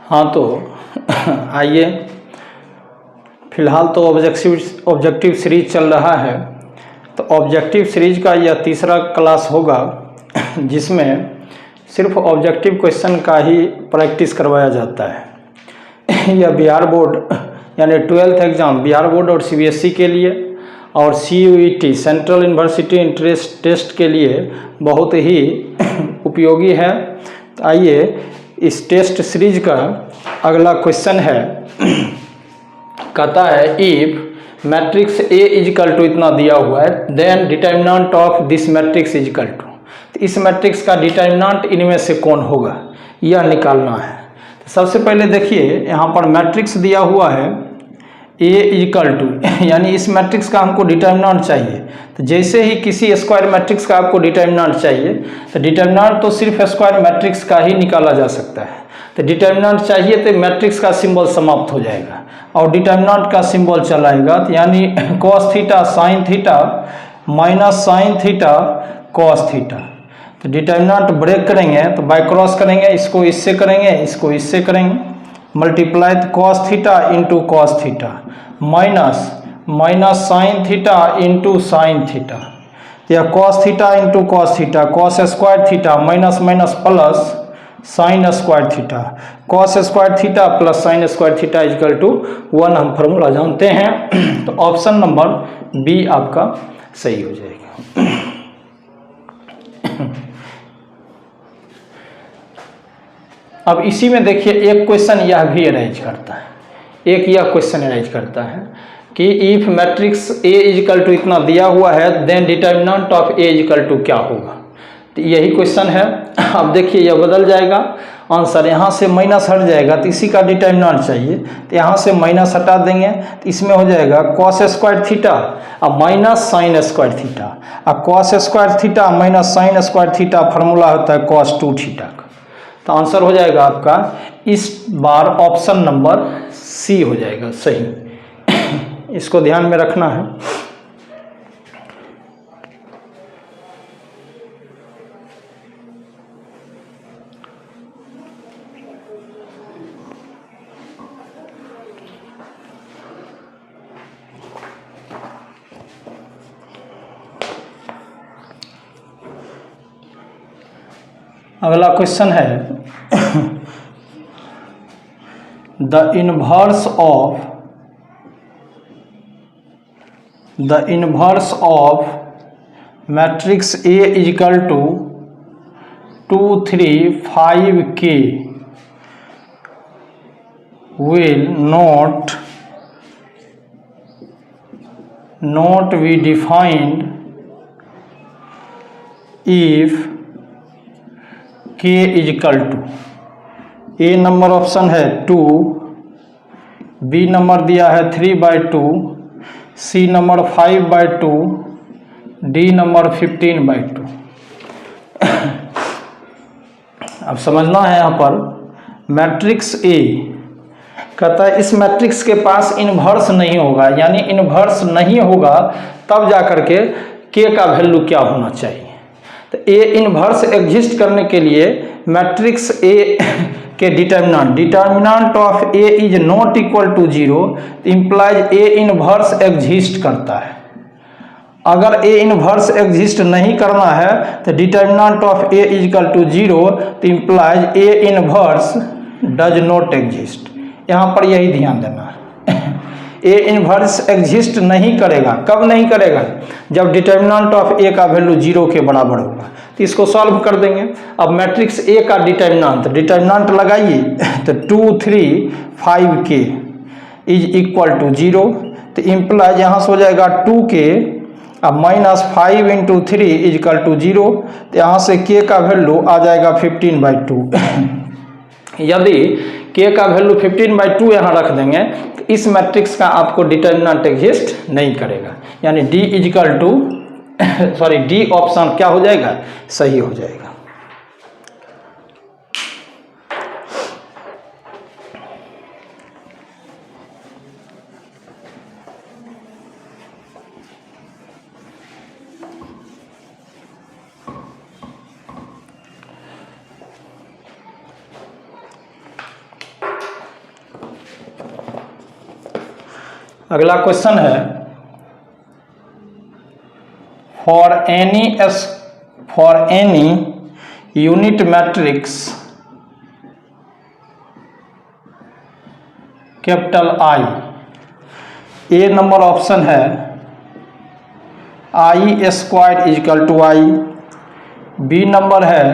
हाँ तो आइए, फ़िलहाल तो ऑब्जेक्टिव सीरीज चल रहा है, तो ऑब्जेक्टिव सीरीज का यह तीसरा क्लास होगा जिसमें सिर्फ ऑब्जेक्टिव क्वेश्चन का ही प्रैक्टिस करवाया जाता है। यह बिहार बोर्ड यानी 12th एग्ज़ाम बिहार बोर्ड और CBSE के लिए और CUET central university entrance test के लिए बहुत ही उपयोगी है। तो आइए इस टेस्ट सीरीज का अगला क्वेश्चन है, कहता है if matrix A equal to इतना दिया हुआ है then determinant of this matrix equal to, तो इस मैट्रिक्स का डिटर्मिनेंट इनमें से कौन होगा यह निकालना है। तो सबसे पहले देखिए यहाँ पर मैट्रिक्स दिया हुआ है A इजिकल टू, यानी इस मैट्रिक्स का हमको डिटर्मिनेंट चाहिए। तो जैसे ही किसी स्क्वायर मैट्रिक्स का आपको डिटर्मिनेंट चाहिए तो डिटर्मिनेंट तो सिर्फ स्क्वायर मैट्रिक्स का ही निकाला जा सकता है। तो डिटर्मिनेंट चाहिए तो मैट्रिक्स का सिंबल समाप्त हो जाएगा और डिटर्मिनेंट का सिंबल चलाएगा, तो यानी cos theta sine theta minus sine theta cos theta. तो डिटर्मिनेंट ब्रेक करेंगे तो बाय क्रॉस करेंगे, इसको इससे करेंगे, इसको इससे करेंगे, मल्टीप्लाई तो cos theta into cos theta minus sine theta into sine theta, या cos theta into cos theta, cos square theta minus minus plus sine square theta, cos square theta plus sine square theta equal to 1 हम formula जानते हैं। तो option number B आपका सही हो जाएगा। अब इसी में देखिए एक क्वेश्चन यह भी अरेंज करता है, एक यह क्वेश्चन अरेंज करता है कि if matrix A equal to इतना दिया हुआ है then determinant of A equal to क्या होगा। तो यही क्वेश्चन है। अब देखिए यह बदल जाएगा आंसर, यहाँ से माइनस हट जाएगा तो इसी का डिटर्मिनेंट चाहिए, तो यहाँ से माइनस हटा देंगे तो इसमें हो जाएगा cos स्क्वायर थीटा और माइनस साइन स्क्वायर थीटा, और cos square theta minus sign square theta formula होता है cos 2 थीटा का। तो आंसर हो जाएगा आपका इस बार ऑप्शन नंबर सी हो जाएगा सही। इसको ध्यान में रखना है। अगला क्वेश्चन है the inverse of matrix A equal to 2 3 5 K will not be defined if K equal to, A number option है 2, B नंबर दिया है 3/2, C नंबर 5/2, D नंबर 15/2। अब समझना है यहाँ पर मैट्रिक्स A कहता है इस मैट्रिक्स के पास इन्वर्स नहीं होगा, यानी इन्वर्स नहीं होगा तब जाकर के K का वैल्यू क्या होना चाहिए। तो A इन्वर्स एग्जिस्ट करने के लिए मैट्रिक्स A के determinant of A is not equal to 0 implies A inverse exist करता है। अगर A इन्वर्स एग्जिस्ट नहीं करना है तो determinant of A equal to 0 तो implies A inverse does not exist. यहाँ पर यही ध्यान देना है। A इन्वर्स एग्जिस्ट नहीं करेगा, कब नहीं करेगा, जब डिटर्मिनेंट ऑफ A का वैल्यू 0 के बराबर होगा। तो इसको सॉल्व कर देंगे। अब मैट्रिक्स A का डिटर्मिनेंट लगाइए तो 2 3 5 K इज इक्वल टू 0, तो इम्प्लाइज यहाँ से हो जाएगा 2K अब माइनस 5 इंटू 3 इजकल टू 0, तो यहाँ से K का वैल्यू आ जाएगा 15/2। यदि K का वैल्यू 15/2 यहाँ रख देंगे तो इस मैट्रिक्स का आपको डिटर्मिनेंट एग्जिस्ट नहीं करेगा, यानी डी ऑप्शन क्या हो जाएगा, सही हो जाएगा। अगला क्वेश्चन है, for any unit matrix capital I, A number option है I square equal to I, B number है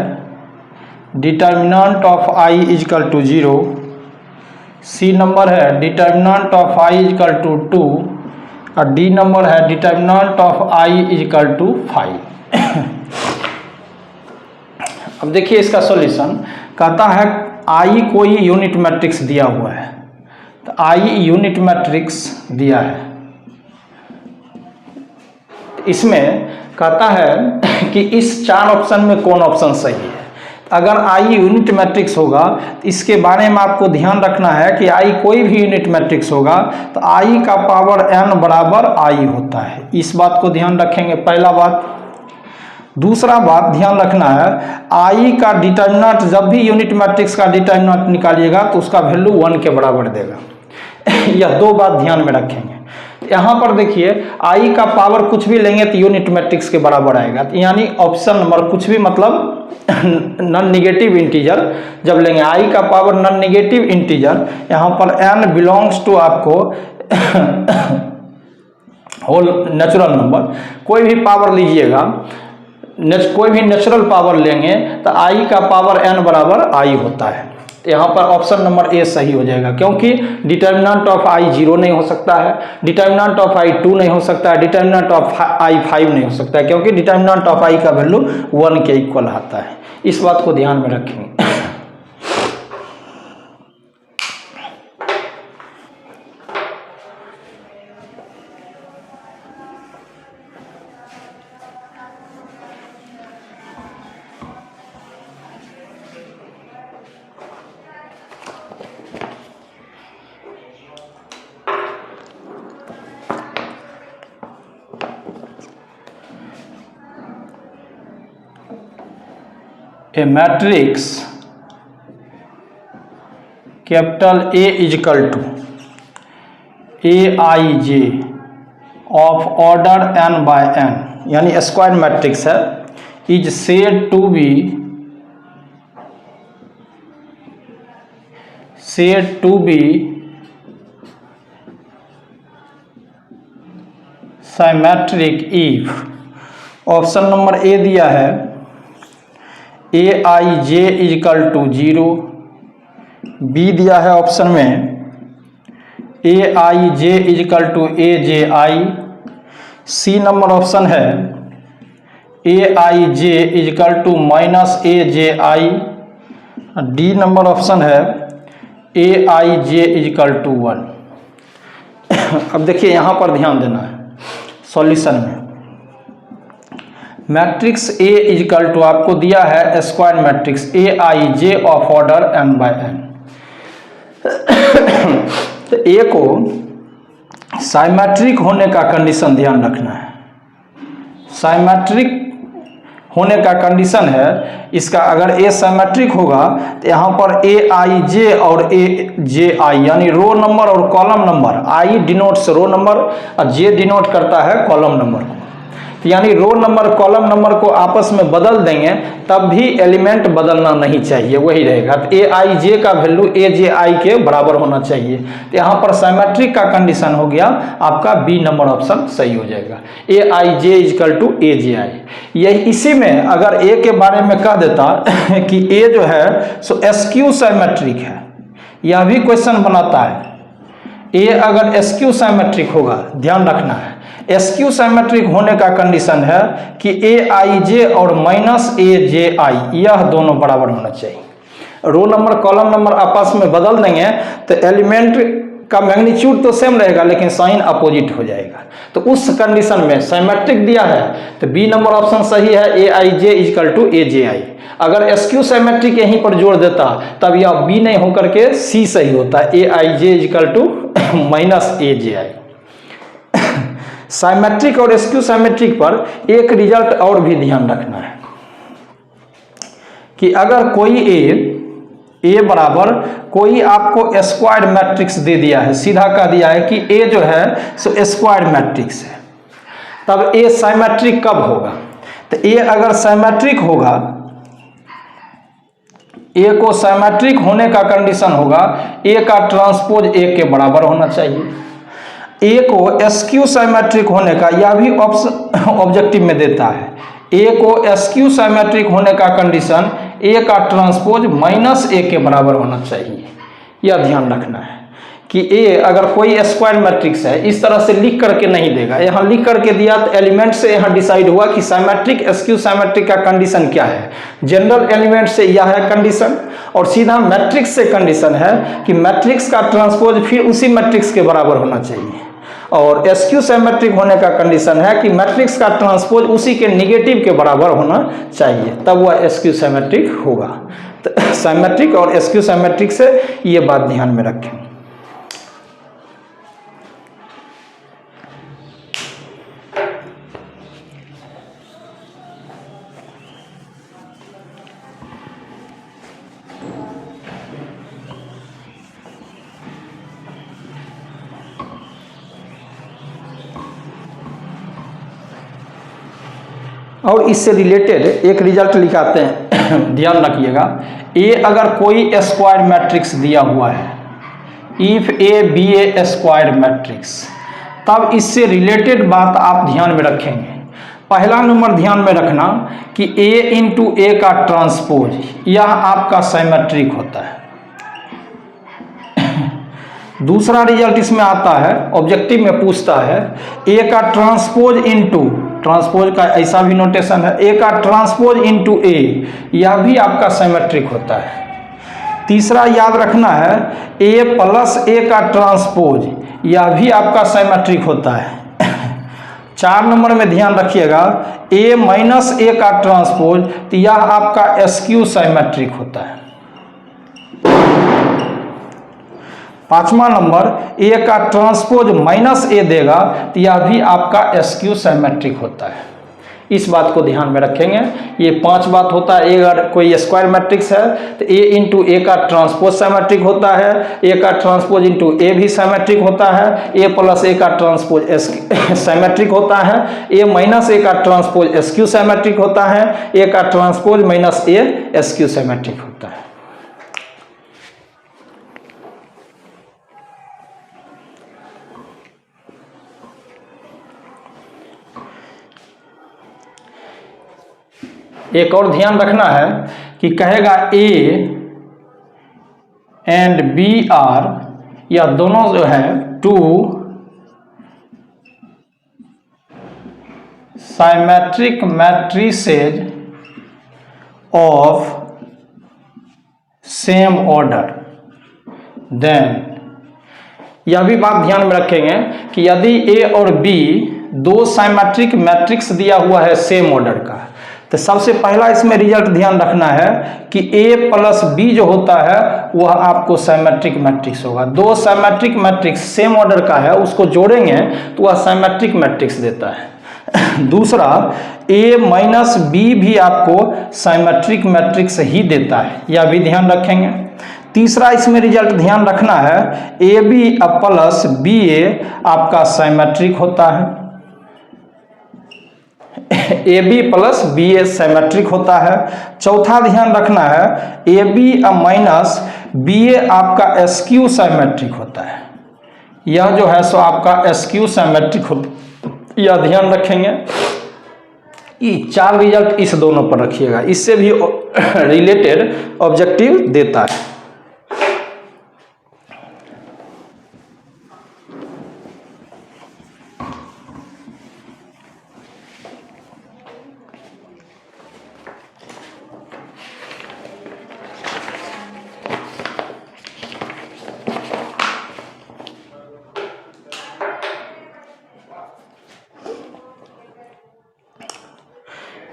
determinant of I equal to 0, C number है determinant of I equal to 2 और डी नंबर है determinant of I equal to 5। अब देखिए इसका solution, कहता है आई कोई यूनिट मैट्रिक्स दिया हुआ है, तो आई यूनिट मैट्रिक्स दिया है, इसमें कहता है कि इस 4 ऑप्शन में कौन ऑप्शन सही है। अगर आई यूनिट मैट्रिक्स होगा तो इसके बारे में आपको ध्यान रखना है कि आई कोई भी यूनिट मैट्रिक्स होगा तो आई का पावर n बराबर आई होता है, इस बात को ध्यान रखेंगे, पहला बात। दूसरा बात ध्यान रखना है, आई का डिटर्मिनेंट, जब भी यूनिट मैट्रिक्स का डिटर्मिनेंट निकालिएगा तो उसका वैल्यू 1 के बराबर देगा। यह 2 बात ध्यान में रखेंगे। यहाँ पर देखिए आई का पावर कुछ भी लेंगे तो यूनिट मैट्रिक्स के बराबर आएगा, यानी ऑप्शन नंबर कुछ भी मतलब नॉन निगेटिव इंटीजर जब लेंगे, आई का पावर नॉन निगेटिव इंटीजर, यहाँ पर n बिलोंग्स टू आपको होल नेचुरल नंबर, कोई भी पावर लीजिएगा, कोई भी नेचुरल पावर लेंगे तो आई का पावर n बराबर आई होता है। यहाँ पर ऑप्शन नंबर ए सही हो जाएगा, क्योंकि डिटर्मिनेंट ऑफ आई 0 नहीं हो सकता है, डिटर्मिनेंट ऑफ आई 2 नहीं हो सकता है, डिटर्मिनेंट ऑफ आई 5 नहीं हो सकता है, क्योंकि डिटर्मिनेंट ऑफ आई का वैल्यू 1 के इक्वल आता है। इस बात को ध्यान में रखेंगे। A matrix capital A is equal to Aij of order n by n, यानी स्क्वायर मैट्रिक्स है, is said to be symmetric if, option number A दिया है A I J equal to 0, B दिया है ऑप्शन में A I J equal to A J I, C number option है A I J equal to minus A J I, D number option है A I J equal to 1। अब देखिए यहाँ पर ध्यान देना है सॉल्यूशन में, मैट्रिक्स ए इजकल टू आपको दिया है square matrix A I J of order n by n। तो ए को साइमेट्रिक होने का कंडीशन ध्यान रखना है, साइमेट्रिक होने का कंडीशन है इसका, अगर ए साइमेट्रिक होगा तो यहाँ पर ए आई जे और ए जे आई, यानी रो नंबर और कॉलम नंबर, आई डिनोट्स रो नंबर और जे डिनोट करता है कॉलम नंबर को, यानी रो नंबर कॉलम नंबर को आपस में बदल देंगे तब भी एलिमेंट बदलना नहीं चाहिए, वही रहेगा। तो ए आई जे का वैल्यू ए जे आई के बराबर होना चाहिए, तो यहाँ पर साइमेट्रिक का कंडीशन हो गया आपका, बी नंबर ऑप्शन सही हो जाएगा, ए I J equal to A J आई। यही इसी में अगर ए के बारे में कह देता कि ए जो है सो एसक्यू साइमेट्रिक है, यह भी क्वेश्चन बनाता है। ए अगर एसक्यू साइमेट्रिक होगा, ध्यान रखना है, एसक्यू साइमेट्रिक होने का कंडीशन है कि ए आई जे और माइनस ए जे आई यह दोनों बराबर होना चाहिए। रो नंबर कॉलम नंबर आपस में बदल देंगे तो एलिमेंट का मैग्नीट्यूड तो सेम रहेगा लेकिन साइन अपोजिट हो जाएगा, तो उस कंडीशन में साइमेट्रिक दिया है तो बी नंबर ऑप्शन सही है, A I J equal to A J आई। अगर एसक्यू साइमेट्रिक यहीं पर जोड़ देता तब यह बी नहीं होकर के सी सही होता है, A I J equal to minus A J I. Symmetric और एसक्यू साइमेट्रिक पर एक रिजल्ट और भी ध्यान रखना है कि अगर कोई ए ए बराबर कोई आपको स्क्वायर मैट्रिक्स दे दिया है, सीधा कह दिया है कि ए जो है सो स्क्वायर मैट्रिक्स है, तब ए साइमेट्रिक कब होगा? तो ए अगर साइमेट्रिक होगा, ए को साइमेट्रिक होने का कंडीशन होगा ए का ट्रांसपोज ए के बराबर होना चाहिए। ए को एसक्यू साइमेट्रिक होने का, यह भी ऑब्जेक्टिव में देता है, ए को एसक्यू साइमेट्रिक होने का कंडीशन ए का ट्रांसपोज माइनस ए के बराबर होना चाहिए। यह ध्यान रखना है कि ए अगर कोई स्क्वायर मैट्रिक्स है, इस तरह से लिख करके नहीं देगा, यहाँ लिख करके दिया तो एलिमेंट से यहाँ डिसाइड हुआ कि साइमेट्रिक एसक्यू साइमेट्रिक का कंडीशन क्या है। जनरल एलिमेंट से यह है कंडीशन, और सीधा मैट्रिक्स से कंडीशन है कि मैट्रिक्स का ट्रांसपोज फिर उसी मैट्रिक्स के बराबर होना चाहिए, और एसक्यू साइमेट्रिक होने का कंडीशन है कि मैट्रिक्स का ट्रांसपोज उसी के निगेटिव के बराबर होना चाहिए, तब वह एसक्यू साइमेट्रिक होगा। तो साइमेट्रिक और एसक्यू साइमेट्रिक से ये बात ध्यान में रखें। और इससे रिलेटेड एक रिजल्ट लिखाते हैं, ध्यान रखिएगा। ए अगर कोई स्क्वायर मैट्रिक्स दिया हुआ है, if A B A square matrix, तब इससे रिलेटेड बात आप ध्यान में रखेंगे। पहला नंबर ध्यान में रखना कि ए इंटू ए का ट्रांसपोज यह आपका साइमेट्रिक होता है। दूसरा रिजल्ट इसमें आता है, ऑब्जेक्टिव में पूछता है ए का ट्रांसपोज इंटू, ट्रांसपोज का ऐसा भी नोटेशन है, ए का ट्रांसपोज इंटू ए, यह भी आपका साइमेट्रिक होता है। तीसरा याद रखना है ए प्लस ए का ट्रांसपोज, यह भी आपका साइमेट्रिक होता है। 4 नंबर में ध्यान रखिएगा ए माइनस ए का ट्रांसपोज, तो यह आपका एसक्यू साइमेट्रिक होता है। 5वां नंबर ए का ट्रांसपोज माइनस ए देगा, तो यह भी आपका एसक्यू साइमेट्रिक होता है। इस बात को ध्यान में रखेंगे। ये 5 बात होता है। अगर कोई स्क्वायर मैट्रिक्स है तो ए इंटू ए का ट्रांसपोज साइमेट्रिक होता है, ए का ट्रांसपोज इंटू ए भी साइमेट्रिक होता है, ए प्लस ए का ट्रांसपोज साइमेट्रिक होता है, ए माइनस ए का ट्रांसपोज एसक्यू साइमेट्रिक होता है, ए का ट्रांसपोज माइनस ए एसक्यू साइमेट्रिक होता है। एक और ध्यान रखना है कि कहेगा ए एंड बी आर, या दोनों जो है two symmetric matrices of same order, then यह भी बात ध्यान में रखेंगे कि यदि ए और बी दो साइमेट्रिक मैट्रिक्स दिया हुआ है सेम ऑर्डर का, तो सबसे पहला इसमें रिजल्ट ध्यान रखना है कि ए प्लस बी जो होता है वह आपको साइमेट्रिक मैट्रिक्स होगा। दो साइमेट्रिक मैट्रिक्स सेम ऑर्डर का है, उसको जोड़ेंगे तो वह साइमेट्रिक मैट्रिक्स देता है। दूसरा ए माइनस बी भी आपको साइमेट्रिक मैट्रिक्स ही देता है, यह भी ध्यान रखेंगे। तीसरा इसमें रिजल्ट ध्यान रखना है A B plus B A आपका साइमेट्रिक होता है, A B plus B A symmetric होता है। चौथा ध्यान रखना है A B minus B A आपका एसक्यू साइमेट्रिक होता है, यह जो है सो आपका एसक्यू साइमेट्रिक होता, यह ध्यान रखेंगे। ये 4 रिजल्ट इस दोनों पर रखिएगा, इससे भी रिलेटेड ऑब्जेक्टिव देता है।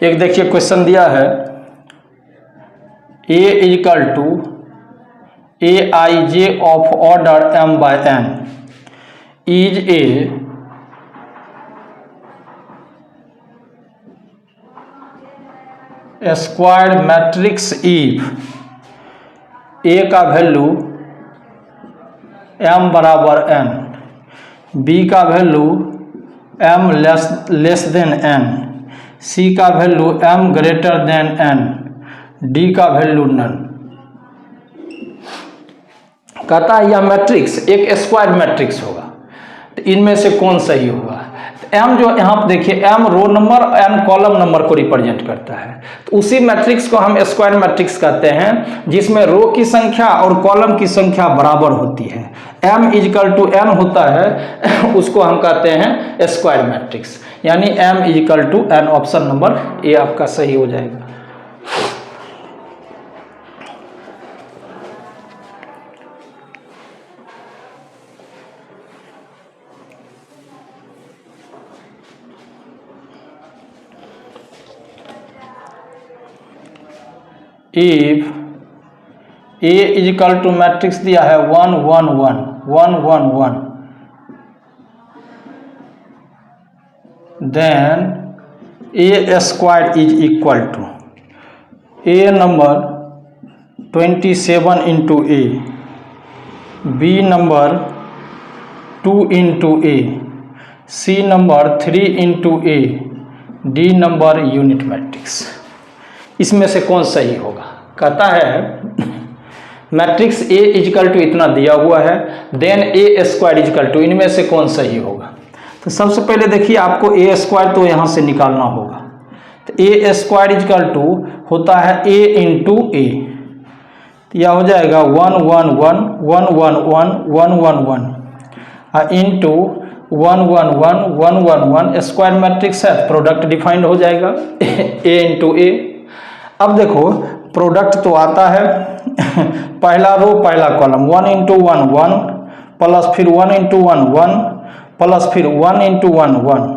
एक देखिए क्वेश्चन दिया है A equal to A I J of order m by n is a square matrix if A का वैल्यू m बराबर n, b का value m less than n, c का value m greater than n, d का value none. कहता है यह matrix एक square matrix होगा, तो इनमें से कौन सही होगा। तो m जो यहाँ पर देखिए m row number n column number को रिप्रेजेंट करता है, तो उसी मैट्रिक्स को हम स्क्वायर मैट्रिक्स कहते हैं जिसमें रो की संख्या और कॉलम की संख्या बराबर होती है। m इजिकल टू n होता है उसको हम कहते हैं स्क्वायर मैट्रिक्स, यानी m equal to n। Option number A आपका सही हो जाएगा। If A equal to matrix दिया है 1 1 1 1 1 1, then A square is equal to A number 27 into A, B number 2 into A, C number 3 into A, D number unit matrix. इसमें से कौन सही होगा। कहता है मैट्रिक्स ए इजिकल टू इतना दिया हुआ है, then A square equal to, इनमें से कौन सही होगा। तो सबसे पहले देखिए आपको ए स्क्वायर तो यहाँ से निकालना होगा, तो ए स्क्वायर इजिकल टू होता है ए इंटू ए, तो यह हो जाएगा 1 1 1 1 1 1 1 1 1 इंटू 1 1 1 1 1 1। स्क्वायर मैट्रिक्स है, प्रोडक्ट डिफाइंड हो जाएगा ए इंटू ए। अब देखो प्रोडक्ट तो आता है पहला रो पहला कॉलम 1 इंटू 1 1 प्लस फिर 1 इंटू 1 1 प्लस फिर 1 इंटू 1 1,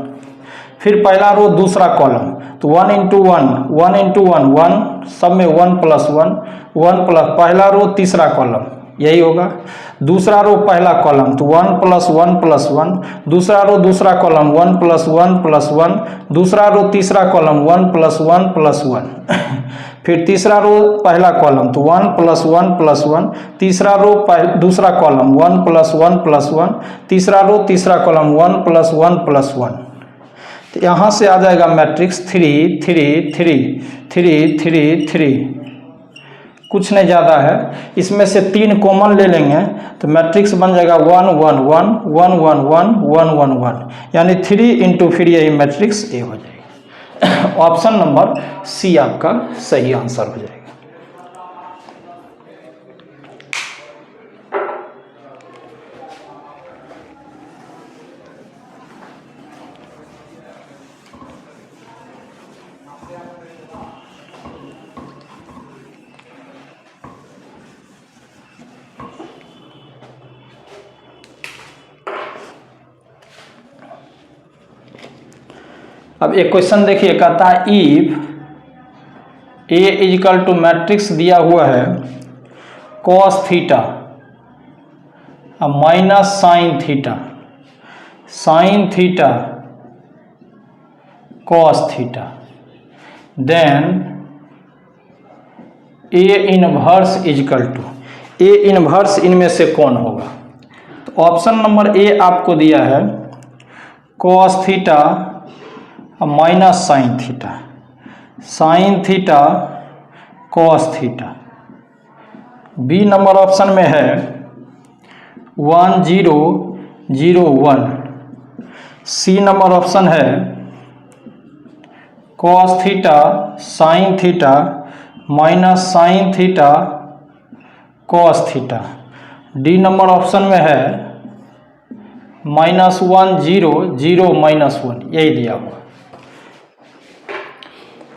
फिर पहला रो दूसरा कॉलम तो 1 इंटू 1 1 इंटू 1 1, सब में 1 प्लस 1 1 प्लस पहला रो तीसरा कॉलम यही होगा। दूसरा रो पहला कॉलम तो 1 प्लस 1 प्लस 1, दूसरा रो दूसरा कॉलम 1 प्लस 1 प्लस 1, दूसरा रो तीसरा कॉलम 1 प्लस 1 प्लस 1 फिर तीसरा रो पहला कॉलम तो 1 प्लस 1 प्लस 1, तीसरा रो दूसरा कॉलम 1 प्लस 1 प्लस 1, तीसरा रो तीसरा कॉलम 1 प्लस 1 प्लस 1। तो यहाँ से आ जाएगा मैट्रिक्स 3 3 3 3 3 3, कुछ नहीं ज़्यादा है। इसमें से 3 कॉमन ले लेंगे तो मैट्रिक्स बन जाएगा 1 1 1 1 1 1 1 1 1, यानी 3 इंटू फिर यही मैट्रिक्स ए हो जाएगा। ऑप्शन नंबर सी आपका सही आंसर हो जाएगा। अब एक क्वेश्चन देखिए, कहता है if A equal to matrix दिया हुआ है cos theta minus sine theta, sine theta cos theta, then A inverse equal to, A inverse इनमें से कौन होगा। तो ऑप्शन नंबर ए आपको दिया है cos theta minus sine theta, sine theta cos theta. B number option में है 1 0 0 1, सी नंबर ऑप्शन है cos theta sine theta minus sine theta cos theta, D number option में है -1 0 0 -1, यही दिया हुआ।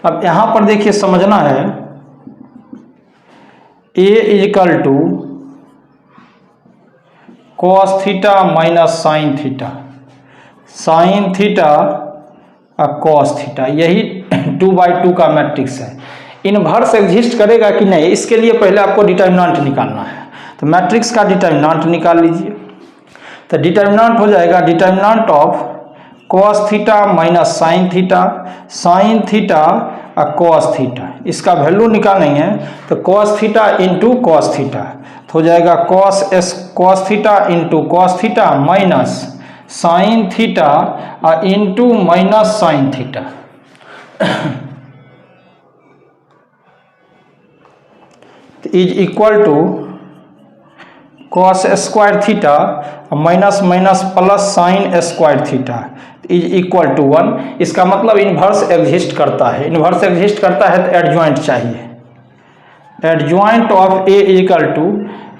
अब यहाँ पर देखिए समझना है A equal to cos theta minus sine theta, sine theta और कॉस थीटा, यही 2/2 का मैट्रिक्स है। इनवर्स एग्जिस्ट करेगा कि नहीं, इसके लिए पहले आपको डिटर्मिनेंट निकालना है। तो मैट्रिक्स का डिटर्मिनेंट निकाल लीजिए। तो डिटर्मिनेंट हो जाएगा determinant of cos theta minus sine theta, sine theta cos theta, इसका वैल्यू निकालेंगे तो cos theta into cos theta तो हो जाएगा cos theta into cos theta minus sine theta into minus sine theta is equal to cos square theta minus minus plus sine square theta is equal to 1। इसका मतलब inverse exist करता है, inverse exist करता है तो adjoint चाहिए। Adjoint of A equal to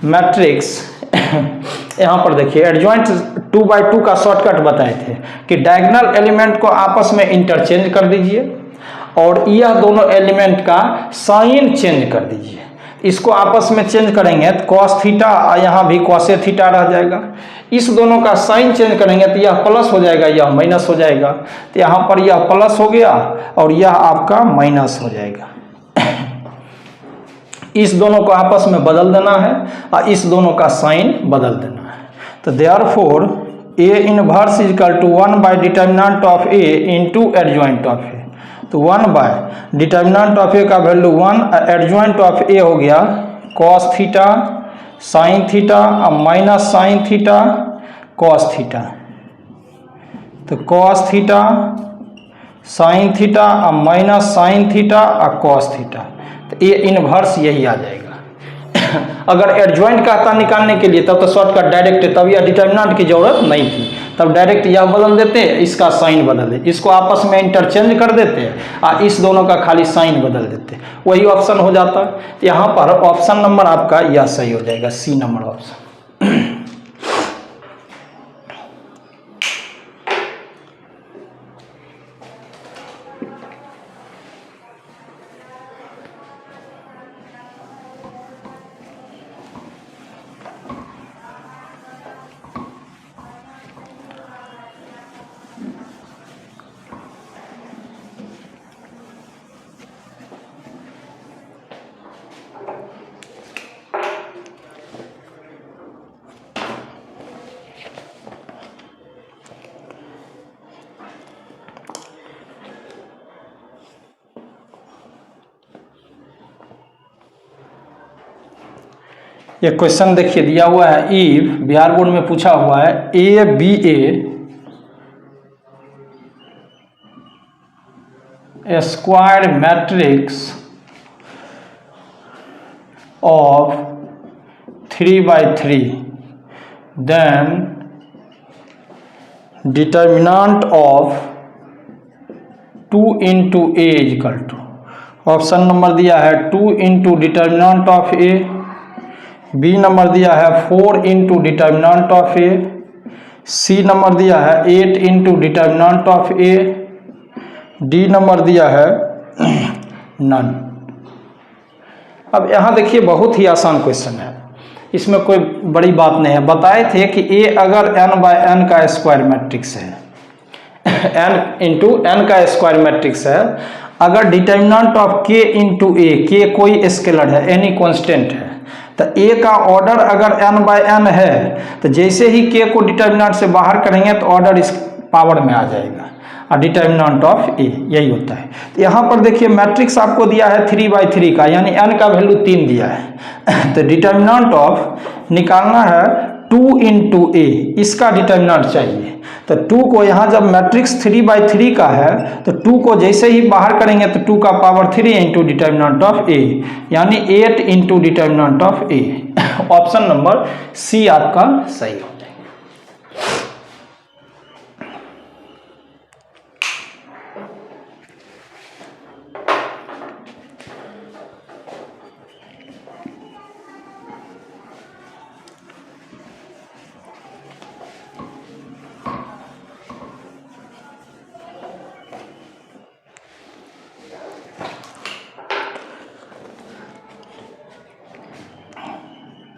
matrix यहाँ पर देखिए एडजॉइंट 2/2 का शॉर्टकट बताए थे कि डायगोनल एलिमेंट को आपस में इंटरचेंज कर दीजिए और यह दोनों एलिमेंट का साइन चेंज कर दीजिए। इसको आपस में चेंज करेंगे तो कॉस थीटा यहाँ भी कॉसे थीटा रह जाएगा। इस दोनों का साइन चेंज करेंगे तो यह प्लस हो जाएगा, यह माइनस हो जाएगा। तो यहाँ पर यह प्लस हो गया और यह आपका माइनस हो जाएगा। इस दोनों को आपस में बदल देना है और इस दोनों का साइन बदल देना है। तो therefore A inverse is equal to 1 by determinant of A into adjoint of A. तो 1 बाय डिटर्मिनेंट ऑफ ए का वैल्यू 1, एडजॉइंट ऑफ ए हो गया कॉस थीटा साइन थीटा और minus sine theta cos theta. तो कॉस थीटा साइन थीटा और minus sine theta और cos theta, तो ये इनवर्स यही आ जाएगा। अगर एडजॉइंट कहता निकालने के लिए तब तो शॉर्टकट डायरेक्ट है, तब यह डिटर्मिनेंट की जरूरत नहीं थी, तब डायरेक्ट यह बदल देते, इसका साइन बदल देते, इसको आपस में इंटरचेंज कर देते और इस दोनों का खाली साइन बदल देते, वही ऑप्शन हो जाता। तो यहाँ पर ऑप्शन नंबर आपका यह सही हो जाएगा, सी नंबर ऑप्शन। ये क्वेश्चन देखिए दिया हुआ है, इफ बिहार बोर्ड में पूछा हुआ है A B A square matrix of 3/3 then determinant of 2 into a is equal to, option number दिया है 2 into determinant of A, B number दिया है 4 into determinant of A, C number दिया है 8 into determinant of A, D number दिया है none. अब यहाँ देखिए बहुत ही आसान क्वेश्चन है, इसमें कोई बड़ी बात नहीं है। बताए थे कि ए अगर n/n का स्क्वायर मैट्रिक्स है, n into n का स्क्वायर मैट्रिक्स है, अगर determinant of k into a, k कोई स्केलर है, एनी कांस्टेंट है, तो a का ऑर्डर अगर n/n है तो जैसे ही k को डिटर्मिनेंट से बाहर करेंगे तो ऑर्डर इस पावर में आ जाएगा और डिटर्मिनेंट ऑफ a यही होता है। तो यहाँ पर देखिए मैट्रिक्स आपको दिया है 3/3 का, यानी n का वैल्यू 3 दिया है। तो डिटर्मिनेंट ऑफ निकालना है 2 into a, इसका डिटर्मिनेंट चाहिए। तो 2 को यहाँ जब मैट्रिक्स 3/3 का है तो 2 को जैसे ही बाहर करेंगे तो 2 का power 3 into determinant of a, यानी 8 into determinant of a। Option number C आपका सही हो जाएगा।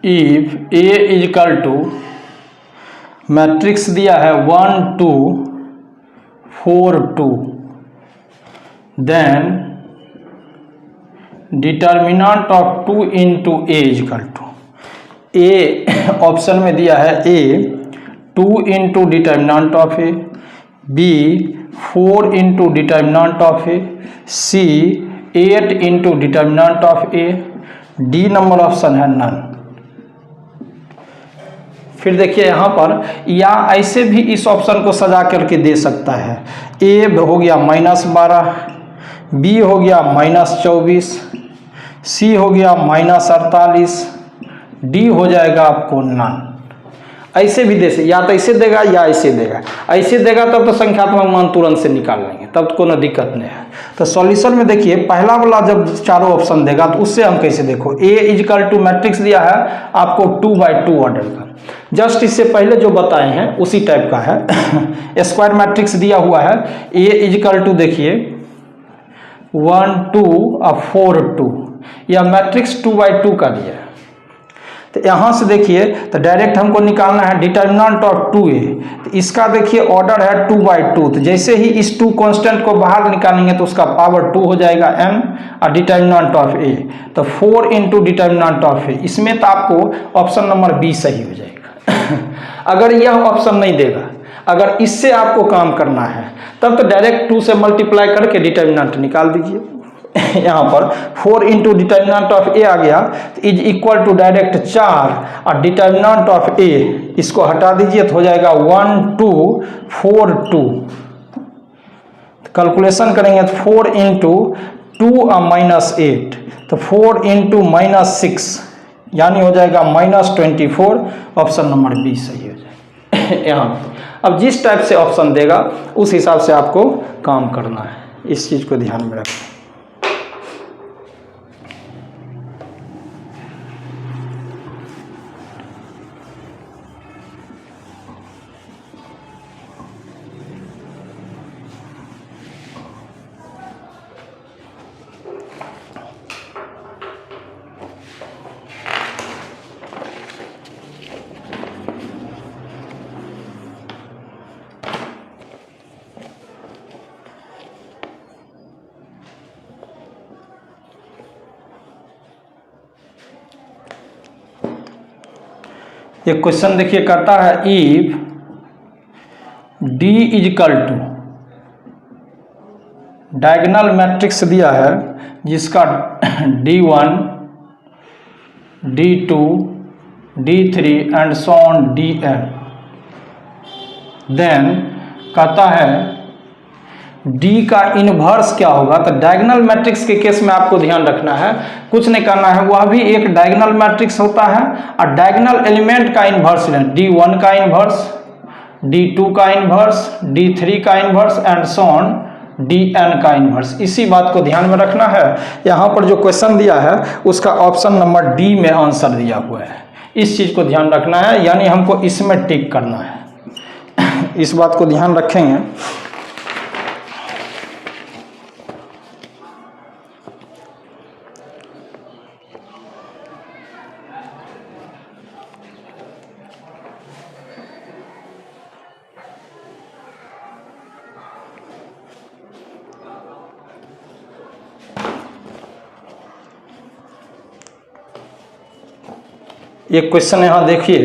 If A is equal to matrix दिया है 1 2 4 2, then determinant of 2 into a is equal to, A option में दिया है a 2 into determinant of a, b 4 into determinant of a, c 8 into determinant of A, D number option है none. फिर देखिए यहाँ पर, या ऐसे भी इस ऑप्शन को सजा करके दे सकता है। ए हो गया -12, बी हो गया -24, सी हो गया -48, डी हो जाएगा आपको नन। ऐसे भी दे, या तो ऐसे देगा या ऐसे देगा। ऐसे देगा तब तो संख्यात्मक मान तुरंत से निकाल लेंगे, तब तो कोई दिक्कत नहीं है। तो सॉल्यूशन में देखिए पहला वाला जब चारों ऑप्शन देगा तो उससे हम कैसे देखो, ए इजकल टू मैट्रिक्स दिया है आपको 2/2 ऑर्डर का, जस्ट इससे पहले जो बताए हैं उसी टाइप का है। स्क्वायर मैट्रिक्स दिया हुआ है, ए इजकल टू देखिए 1 2 और 4 2, या मैट्रिक्स 2/2 का दिया है। तो यहाँ से देखिए तो डायरेक्ट हमको निकालना है डिटर्मिनेंट ऑफ 2a, तो इसका देखिए ऑर्डर है 2/2, तो जैसे ही इस 2 कांस्टेंट को बाहर निकालेंगे तो उसका पावर 2 हो जाएगा m, और डिटर्मिनेंट ऑफ a तो 4 इंटू डिटर्मिनेंट ऑफ a। इसमें तो आपको ऑप्शन नंबर बी सही हो जाएगा। अगर यह ऑप्शन नहीं देगा, अगर इससे आपको काम करना है तब तो डायरेक्ट 2 से मल्टीप्लाई करके डिटर्मिनेंट निकाल दीजिए। यहाँ पर 4 इंटू डिटर्मिनेंट ऑफ ए आ गया, तो इज इक्वल टू डायरेक्ट 4 और डिटर्मिनेंट ऑफ ए इसको हटा दीजिए तो हो जाएगा 1 2 4 2। कैलकुलेशन करेंगे तो 4 इंटू 2 और -8, तो 4 इंटू -6 यानी हो जाएगा -24। ऑप्शन नंबर बी सही हो जाएगा। यहाँ अब जिस टाइप से ऑप्शन देगा उस हिसाब से आपको काम करना है, इस चीज़ को ध्यान में रखें। ये क्वेश्चन देखिए कहता है if D equal to, diagonal matrix दिया है जिसका D1 D2 D3 and so on Dn, then कहता है D का इनवर्स क्या होगा। तो डायगोनल मैट्रिक्स के केस में आपको ध्यान रखना है, कुछ नहीं करना है, वह भी एक डायगोनल मैट्रिक्स होता है और डायगोनल एलिमेंट का इनवर्स लें, D1 का इनवर्स, D2 का इनवर्स, D3 का inverse and so on Dn का इनवर्स। इसी बात को ध्यान में रखना है। यहाँ पर जो क्वेश्चन दिया है उसका ऑप्शन नंबर डी में आंसर दिया हुआ है, इस चीज़ को ध्यान रखना है, यानी हमको इसमें टिक करना है। इस बात को ध्यान रखेंगे। एक क्वेश्चन यहाँ देखिए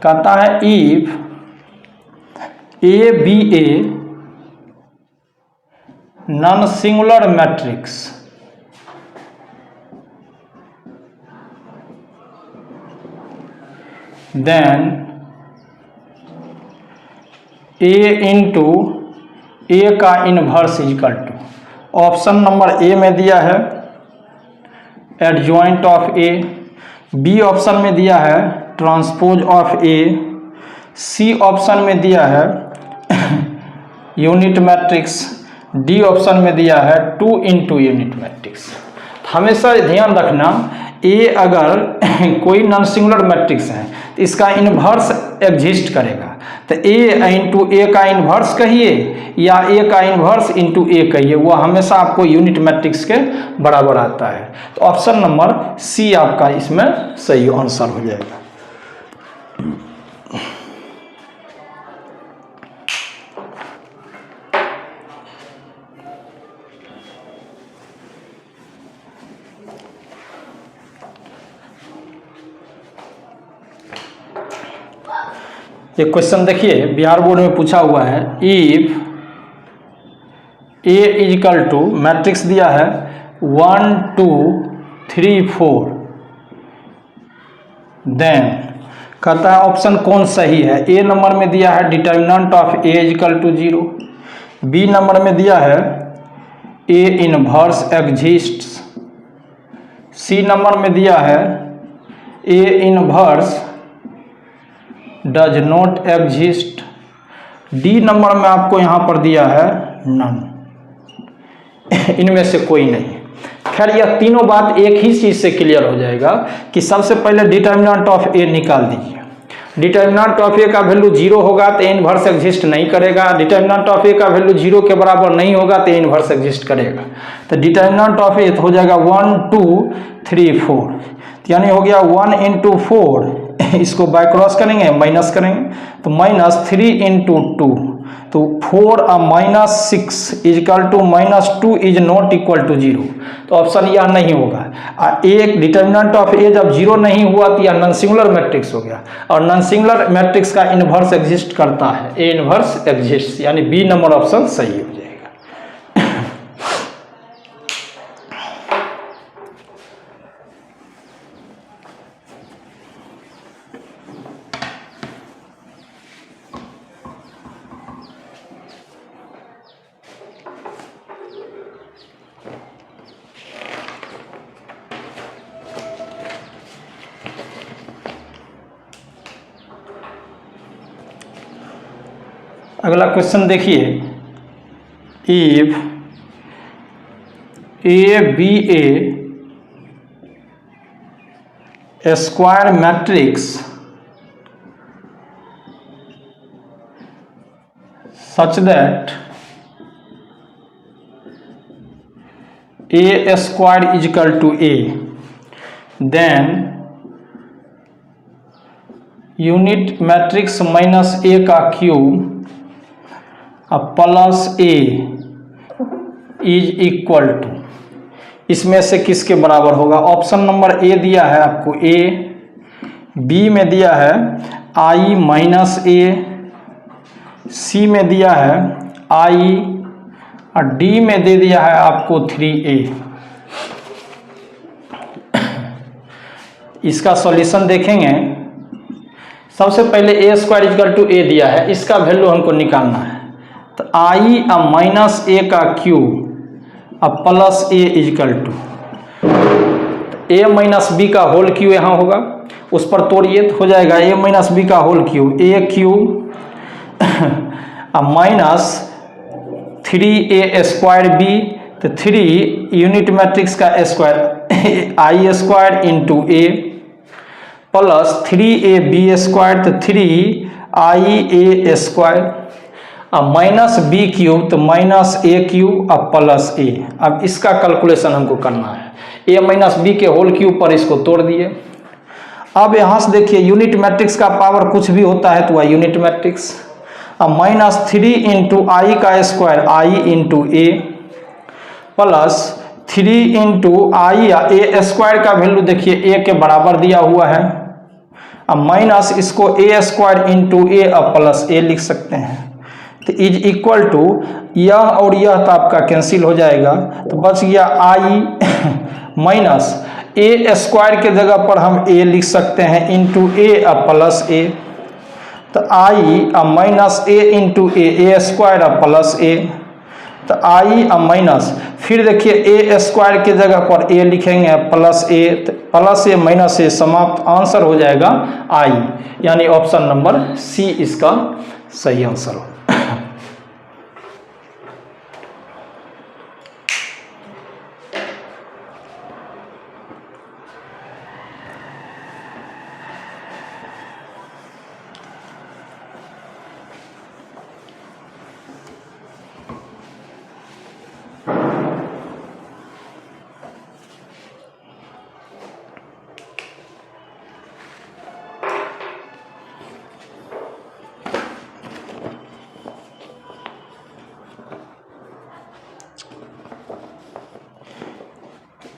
कहता है if A B a non singular matrix then A into A का inverse equal to. Option number A में दिया है adjoint of A, B option में दिया है transpose of A, C option में दिया है यूनिट मैट्रिक्स, डी ऑप्शन में दिया है 2 इंटू यूनिट मैट्रिक्स। हमेशा ध्यान रखना, ए अगर कोई नॉन सिंगुलर मैट्रिक्स है तो इसका इन्वर्स एग्जिस्ट करेगा, तो ए इंटू ए का इन्वर्स कहिए या ए का इन्वर्स इंटू ए कहिए, वो हमेशा आपको यूनिट मैट्रिक्स के बराबर आता है। तो ऑप्शन नंबर सी आपका इसमें सही आंसर हो जाएगा। ये क्वेश्चन देखिए बिहार बोर्ड में पूछा हुआ है if A equal to matrix दिया है 1 2 3 4, देन कहता है ऑप्शन कौन सही है। ए नंबर में दिया है determinant of A equal to 0, B number में दिया है A inverse exists, C number में दिया है A inverse does not exist, D number में आपको यहाँ पर दिया है नन। इनमें से कोई नहीं। खैर यह तीनों बात एक ही चीज़ से क्लियर हो जाएगा कि सबसे पहले डिटर्मिनेंट ऑफ ए निकाल दीजिए। डिटर्मिनेंट ऑफ ए का वैल्यू 0 होगा तो ए इनवर्स एग्जिस्ट नहीं करेगा, डिटर्मिनेंट ऑफ ए का वैल्यू 0 के बराबर नहीं होगा तो ए इनवर्स एग्जिस्ट करेगा। तो डिटर्मिनेंट ऑफ ए हो जाएगा 1 2 3 4, यानी हो गया 1 × 4, इसको बाय क्रॉस करेंगे माइनस करेंगे तो -3 × 2, तो 4 और -6 equal to -2 is not equal to 0, तो ऑप्शन यह नहीं होगा। एक डिटर्मिनेंट ऑफ ए जब 0 नहीं हुआ तो यह नॉन सिंगुलर मैट्रिक्स हो गया, और नॉन सिंगुलर मैट्रिक्स का इन्वर्स एग्जिस्ट करता है, ए इन्वर्स एग्जिस्ट, यानी बी नंबर ऑप्शन सही हो जाएगा। अगला क्वेश्चन देखिए, if A B A square matrix such that a square is equal to a, then unit matrix minus A का cube plus A is equal to, इसमें से किसके बराबर होगा। ऑप्शन नंबर ए दिया है आपको ए, बी में दिया है आई माइनस ए, सी में दिया है आई, और डी में दे दिया है आपको 3a। इसका सॉल्यूशन देखेंगे। सबसे पहले ए स्क्वायर इक्वल टू ए दिया है, इसका वैल्यू हमको निकालना है, तो आई अब माइनस ए का क्यूब अब plus A equal to A minus B का होल क्यूब यहाँ होगा, उस पर तोड़िए तो हो जाएगा ए माइनस बी का होल क्यूब, ए क्यूब अब माइनस 3a स्क्वायर बी, तो 3 यूनिट मैट्रिक्स का square I square into A, plus 3ab square, तो 3ia स्क्वायर, अब माइनस बी क्यूब, तो माइनस ए क्यूब अब प्लस ए। अब इसका कैलकुलेशन हमको करना है, ए माइनस बी के होल क्यूब पर इसको तोड़ दिए। अब यहाँ से देखिए यूनिट मैट्रिक्स का पावर कुछ भी होता है तो वह यूनिट मैट्रिक्स। अब -3 × आई का square I into A, plus 3 × I A square का वैल्यू देखिए ए के बराबर दिया हुआ है, अब माइनस इसको ए स्क्वायर इंटू ए अब प्लस ए लिख सकते हैं, तो इज इक्वल टू यह और यह तो आपका कैंसिल हो जाएगा, तो बच गया आई माइनस ए स्क्वायर के जगह पर हम ए लिख सकते हैं इंटू ए अब प्लस ए, तो आई अब माइनस ए इंटू ए स्क्वायर अब प्लस ए, तो आई अब माइनस फिर देखिए ए स्क्वायर के जगह पर ए लिखेंगे प्लस ए, तो प्लस ए माइनस ए समाप्त, आंसर हो जाएगा आई, यानी ऑप्शन नंबर सी इसका सही आंसर हो।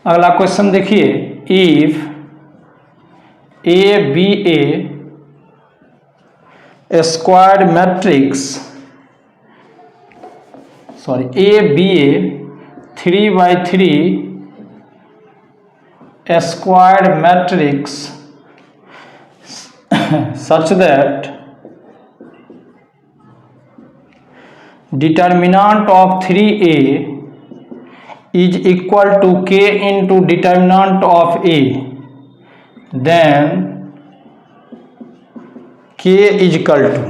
अगला क्वेश्चन देखिए, if A B A square matrix A B A 3 by 3 square matrix such that determinant of 3a is equal to k into determinant of a, then k is equal to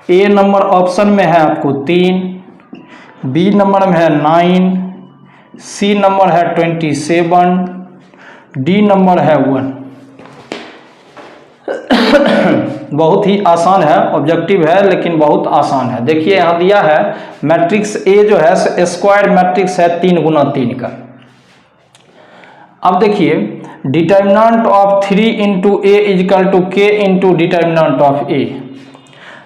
a number option में है आपको 3, B number में है 9, सी number है 27, D number है 1। बहुत ही आसान है, ऑब्जेक्टिव है लेकिन बहुत आसान है। देखिए यहाँ दिया है मैट्रिक्स ए जो है स्क्वायर मैट्रिक्स है 3 गुना 3 का। अब देखिए determinant of 3 into A equal to K into determinant of A.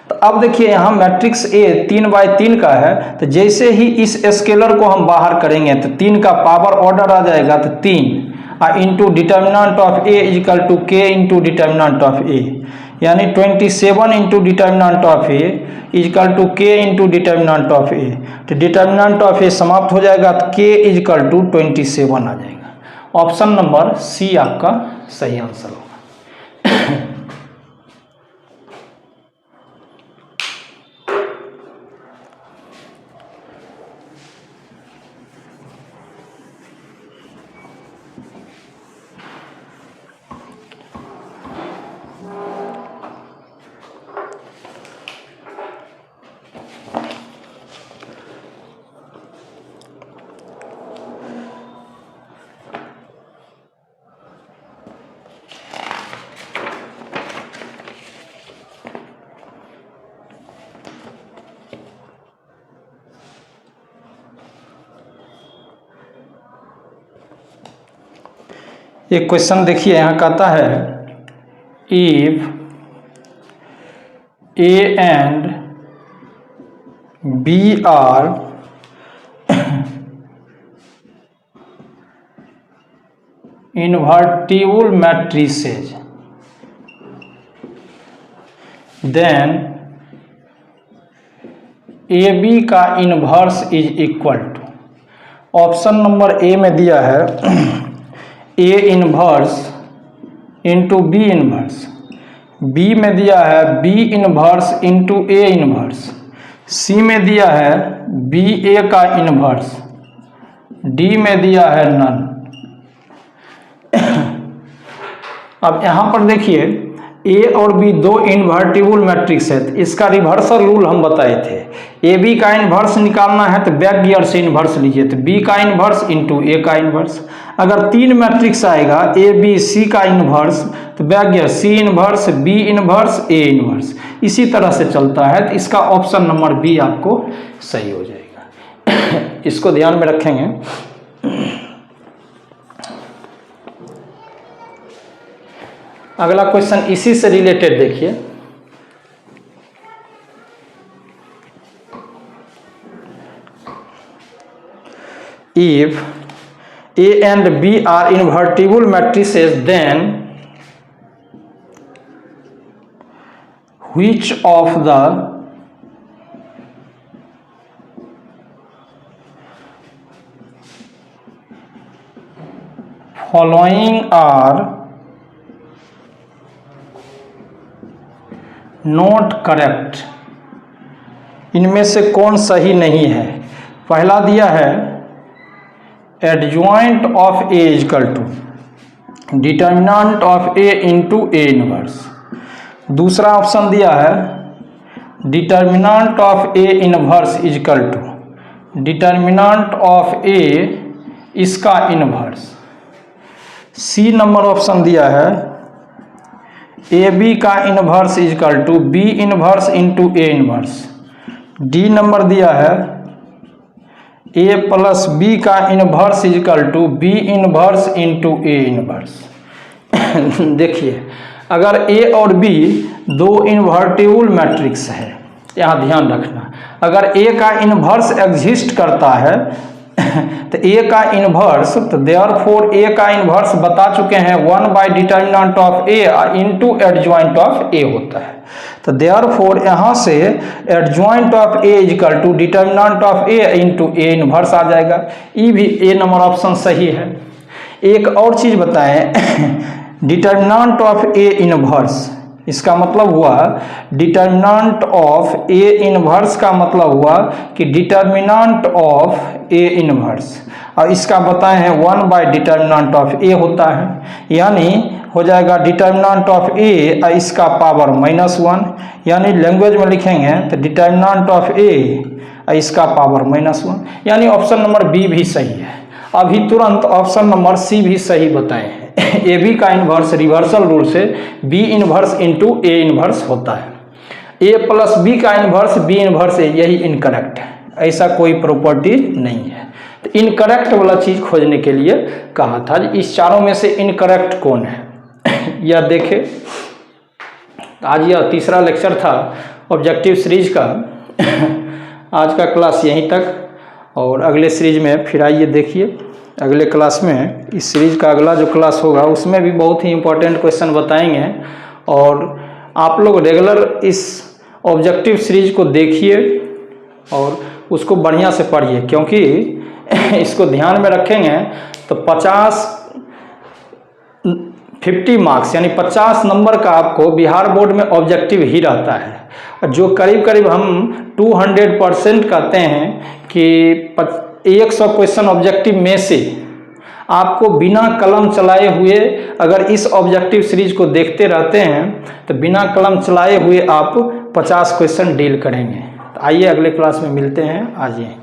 तो अब देखिए यहाँ मैट्रिक्स ए 3/3 का है, तो जैसे ही इस स्केलर को हम बाहर करेंगे तो 3 का पावर ऑर्डर आ जाएगा, तो 3 into determinant of A equal to K into determinant of A, यानी 27 into determinant of A equal to K into determinant of A. तो डिटर्मिनेंट ऑफ ए समाप्त हो जाएगा तो के इजकल टू 27 आ जाएगा। ऑप्शन नंबर सी आपका सही आंसर होगा। एक क्वेश्चन देखिए यहाँ कहता है if A and B are invertible matrices then A B का inverse is equal to. Option number A में दिया है A inverse into B inverse, B में दिया है B inverse into A inverse, C में दिया है बी ए का इनवर्स, डी में दिया है नन। अब यहाँ पर देखिए ए और बी दो इन्वर्टिबल मैट्रिक्स है, तो इसका रिवर्सल रूल हम बताए थे। ए बी का इन्वर्स निकालना है तो बैक गियर से इन्वर्स लीजिए, तो बी का इन्वर्स इंटू ए का इन्वर्स। अगर 3 मैट्रिक्स आएगा ए बी सी का इन्वर्स तो back gear C inverse B inverse A inverse, इसी तरह से चलता है। तो इसका ऑप्शन नंबर बी आपको सही हो जाएगा। इसको ध्यान में रखेंगे। अगला क्वेश्चन इसी से रिलेटेड देखिए। If A and B are invertible matrices, then which of the following are not correct? इनमें से कौन सही नहीं है? पहला दिया है adjoint of A equal to determinant of A into A inverse. दूसरा ऑप्शन दिया है determinant of A inverse equal to determinant of A इसका इनवर्स। सी नंबर ऑप्शन दिया है ए बी का inverse equal to B inverse into A inverse. D number दिया है ए प्लस बी का inverse equal to B inverse into A inverse. देखिए अगर ए और बी दो इन्वर्टिबल मैट्रिक्स है, यहाँ ध्यान रखना, अगर ए का इनवर्स एग्जिस्ट करता है तो ए का इनवर्स, तो देयरफॉर ए का इनवर्स बता चुके हैं 1/डिटर्मिनेंट of A into adjoint of A होता है। तो देयरफॉर यहाँ से adjoint of A equal to determinant of A into A inverse आ जाएगा। ये भी ए नंबर ऑप्शन सही है। एक और चीज़ बताएं, डिटर्मिनेंट ऑफ ए इनवर्स, इसका मतलब हुआ डिटर्मिनेंट ऑफ ए इनवर्स का मतलब हुआ कि डिटर्मिनेंट ऑफ ए इनवर्स, और इसका बताए हैं 1 बाय डिटर्मिनेंट ऑफ ए होता है, यानी हो जाएगा डिटर्मिनेंट ऑफ ए और इसका पावर -1, यानी लैंग्वेज में लिखेंगे तो डिटर्मिनेंट ऑफ ए और इसका पावर -1, यानी ऑप्शन नंबर बी भी सही है। अभी तुरंत ऑप्शन नंबर सी भी सही बताए हैं। ए बी का इन्वर्स रिवर्सल रूल से B inverse into A inverse होता है, ए प्लस बी का इन्वर्स बी इन्वर्स ए, यही इनकरेक्ट है, ऐसा कोई प्रॉपर्टी नहीं है। तो इनकरेक्ट वाला चीज़ खोजने के लिए कहा था, इस चारों में से इनकरेक्ट कौन है यह देखें। आज यह तीसरा लेक्चर था ऑब्जेक्टिव सीरीज का। आज का क्लास यहीं तक, और अगले सीरीज में फिर आइए देखिए, अगले क्लास में इस सीरीज का अगला जो क्लास होगा उसमें भी बहुत ही इम्पोर्टेंट क्वेश्चन बताएंगे, और आप लोग रेगुलर इस ऑब्जेक्टिव सीरीज को देखिए और उसको बढ़िया से पढ़िए, क्योंकि इसको ध्यान में रखेंगे तो 50 मार्क्स यानी 50 नंबर का आपको बिहार बोर्ड में ऑब्जेक्टिव ही रहता है, जो करीब करीब हम 200% कहते हैं कि 100 क्वेश्चन ऑब्जेक्टिव में से आपको बिना कलम चलाए हुए, अगर इस ऑब्जेक्टिव सीरीज को देखते रहते हैं तो बिना कलम चलाए हुए आप 50 क्वेश्चन डील करेंगे। तो आइए अगले क्लास में मिलते हैं, आज यहीं।